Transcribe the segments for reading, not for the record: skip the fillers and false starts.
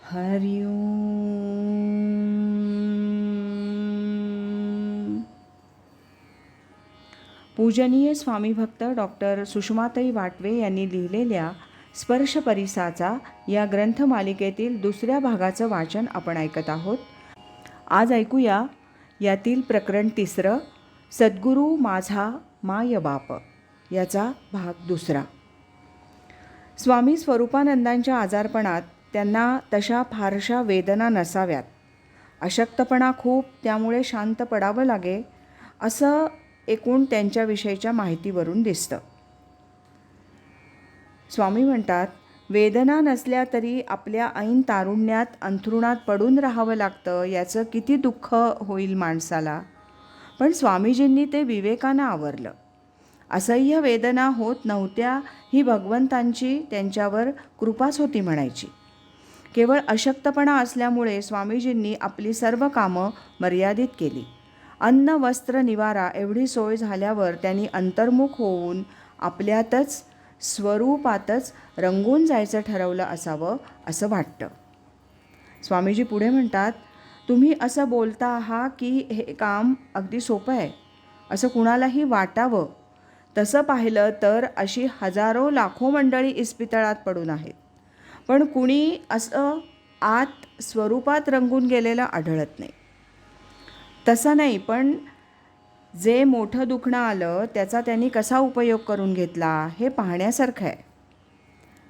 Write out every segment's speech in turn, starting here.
हरि ओम. पूजनीय स्वामीभक्त डॉक्टर सुषमाताई वाटवे यांनी लिहिलेल्या स्पर्श परिसाचा या ग्रंथमालिकेतील दुसऱ्या भागाचं वाचन आपण ऐकत आहोत. आज ऐकूया यातील प्रकरण 3, सद्गुरू माझा माय बाप, याचा भाग 2. स्वामी स्वरूपानंदांच्या आजारपणात त्यांना तशा फारशा वेदना नसाव्यात. अशक्तपणा खूप, त्यामुळे शांत पडावं लागे, असं एकूण त्यांच्याविषयीच्या माहितीवरून दिसतं. स्वामी म्हणतात, वेदना नसल्या तरी आपल्या ऐन तारुण्यात अंथरुणात पडून राहावं लागतं, याचं किती दुःख होईल माणसाला. पण स्वामीजींनी ते विवेकानं आवरलं. असह्य वेदना होत नव्हत्या ही भगवंतांची त्यांच्यावर कृपाच होती म्हणायची. केवळ अशक्तपणा असल्यामुळे स्वामीजींनी आपली सर्व कामं मर्यादित केली. अन्न वस्त्र निवारा एवढी सोय झाल्यावर त्यांनी अंतर्मुख होऊन आपल्यातच स्वरूपातच रंगून जायचं ठरवलं असावं असं वाटतं. स्वामीजी पुढे म्हणतात, तुम्ही असं बोलता आहात की हे काम अगदी सोपं आहे असं कुणालाही वाटावं. तसं पाहिलं तर अशी हजारो लाखो मंडळी इस्पितळात पडून आहेत, पण कुणी असं आत स्वरूपात रंगून गेलेलं आढळत नाही. तसं नाही, पण जे मोठं दुखणं आलं त्याचा त्यांनी कसा उपयोग करून घेतला हे पाहण्यासारखं आहे.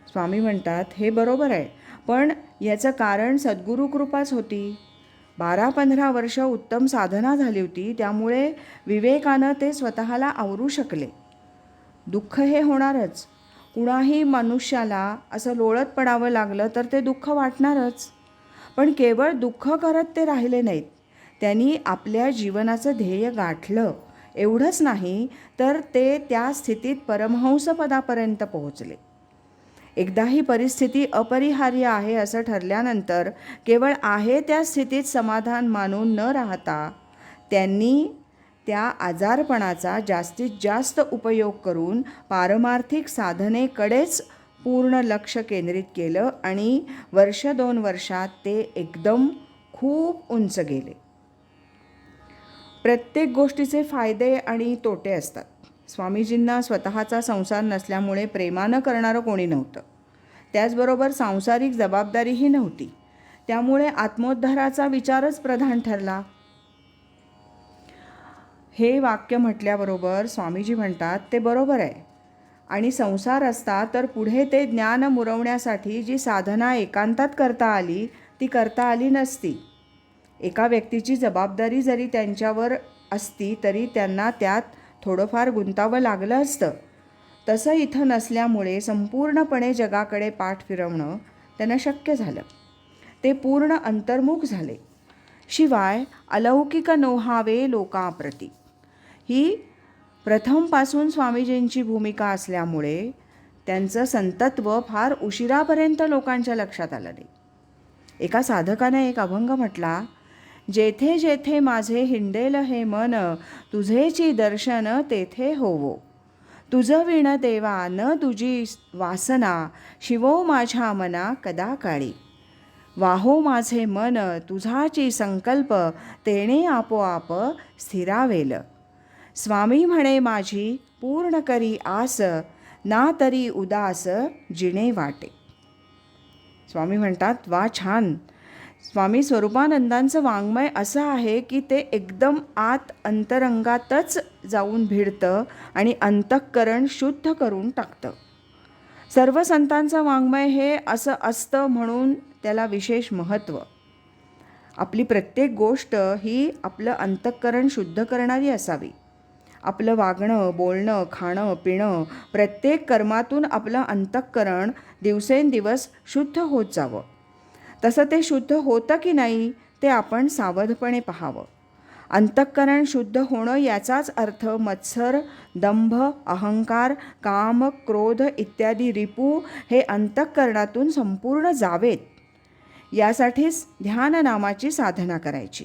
स्वामी म्हणतात, हे बरोबर आहे, पण याचं कारण सद्गुरुकृपाच होती. 12-15 वर्ष उत्तम साधना झाली होती, त्यामुळे विवेकानं ते स्वतःला आवरू शकले. दुःख हे होणारच. कुणाही मनुष्याला असं लोळत पडावं लागलं तर ते दुःख वाटणारच. पण केवळ दुःख करत ते राहिले नाहीत. त्यांनी आपल्या जीवनाचं ध्येय गाठलं. एवढंच नाही तर ते त्या स्थितीत परमहंसपदापर्यंत पोहोचले. एकदा ही परिस्थिती अपरिहार्य आहे असं ठरल्यानंतर केवळ आहे त्या स्थितीत समाधान मानून न राहता त्यांनी त्या आजारपणाचा जास्तीत जास्त उपयोग करून पारमार्थिक साधनेकडेच पूर्ण लक्ष केंद्रित केलं आणि 1-2 वर्षात ते एकदम खूप उंच गेले. प्रत्येक गोष्टीचे फायदे आणि तोटे असतात. स्वामीजींना स्वतःचा संसार नसल्यामुळे प्रेमानं करणारं कोणी नव्हतं. त्याचबरोबर सांसारिक जबाबदारीही नव्हती. त्यामुळे आत्मोद्धाराचा विचारच प्रधान ठरला. हे वाक्य म्हटल्याबरोबर स्वामीजी म्हणतात, ते बरोबर आहे. आणि संसार असता तर पुढे ते ज्ञान मुरवण्यासाठी जी साधना एकांतात करता आली ती करता आली नसती. एका व्यक्तीची जबाबदारी जरी त्यांच्यावर असती तरी त्यांना त्यात थोडंफार गुंतावं लागलं असतं. तसं इथं नसल्यामुळे संपूर्णपणे जगाकडे पाठ फिरवणं त्यांना शक्य झालं. ते पूर्ण अंतर्मुख झाले. शिवाय अलौकिक नोहावे लोकांप्रती ही प्रथमपासून स्वामीजींची भूमिका असल्यामुळे त्यांचं संतत्व फार उशिरापर्यंत लोकांच्या लक्षात आलं नाही. एका साधकाने एक अभंग म्हटला, जेथे जेथे माझे हिंडेल हे मन, तुझेची दर्शन तेथे होवो. तुझं विण देवा न तुझी वासना, शिवो माझ्या मना कदा काळी. वाहो माझे मन तुझाची संकल्प, तेणे आपोआप स्थिरावेल. स्वामी म्हणे माझी पूर्ण करी आस, ना तरी उदास जिणे वाटे. स्वामी म्हणतात, वा छान. स्वामी स्वरूपानंदांचं वाङ्मय असं आहे की ते एकदम आत अंतरंगातच जाऊन भिडतं आणि अंतःकरण शुद्ध करून टाकतं. सर्व संतांचं वाङ्मय हे असं असतं म्हणून त्याला विशेष महत्त्व. आपली प्रत्येक गोष्ट ही आपलं अंतःकरण शुद्ध करणारी असावी. आपलं वागणं, बोलणं, खाणं, पिणं, प्रत्येक कर्मातून आपलं अंतःकरण दिवसेंदिवस शुद्ध होत जावं. तसं ते शुद्ध होतं की नाही ते आपण सावधपणे पाहावं. अंतःकरण शुद्ध होणं याचाच अर्थ मत्सर, दंभ, अहंकार, काम, क्रोध इत्यादी रिपू हे अंतःकरणातून संपूर्ण जावेत. यासाठीच ध्याननामाची साधना करायची.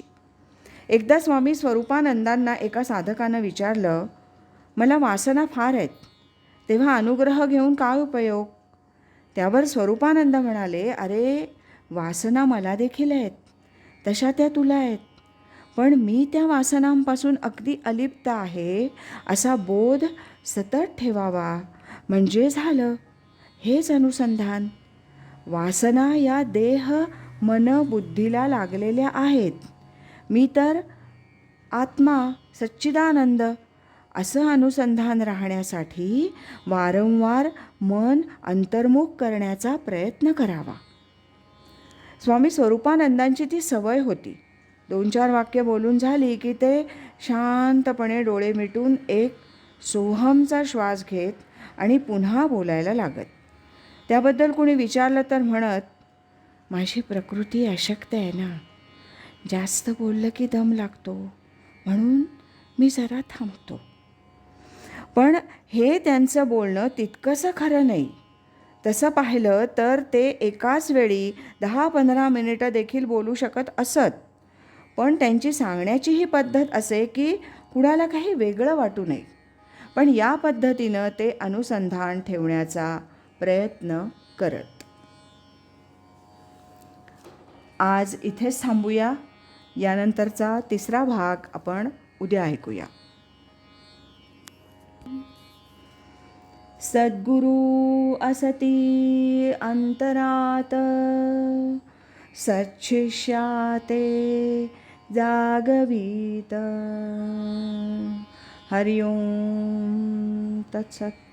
एकदा स्वामी स्वरूपानंदांना एका साधकानं विचारलं, मला वासना फार आहेत, तेव्हा अनुग्रह घेऊन काय उपयोग? त्यावर स्वरूपानंद म्हणाले, अरे वासना मला देखील आहेत, तशा त्या तुला आहेत, पण मी त्या वासनांपासून अगदी अलिप्त आहे असा बोध सतत ठेवावा. म्हणजे झालं. हेच अनुसंधान. वासना या देह मन बुद्धीला लागलेल्या आहेत. मी तर आत्मा सच्चिदानंद असं अनुसंधान राहण्यासाठी वारंवार मन अंतर्मुख करण्याचा प्रयत्न करावा. स्वामी स्वरूपानंदांची ती सवय होती. 2-4 वाक्य बोलून झाली की ते शांतपणे डोळे मिटून एक सोहमचा श्वास घेत आणि पुन्हा बोलायला लागत. त्याबद्दल कुणी विचारलं तर म्हणत, माझी प्रकृती अशक्त आहे ना, जास्त बोललं की दम लागतो, म्हणून मी जरा थांबतो. पण हे त्यांचं बोलणं तितकंसं खरं नाही. तसं पाहिलं तर ते एकाच वेळी 10-15 मिनिटं देखील बोलू शकत असत. पण त्यांची सांगण्याची ही पद्धत असे की कुणाला काही वेगळं वाटू नये. पण या पद्धतीनं ते अनुसंधान ठेवण्याचा प्रयत्न करत. आज इथेच थांबूया. यानंतरचा 3रा भाग आपण उद्या ऐकूया. सद्गुरु असती अंतरात, सच्छिष्याते जागवीत. हरि ओम तत्सत.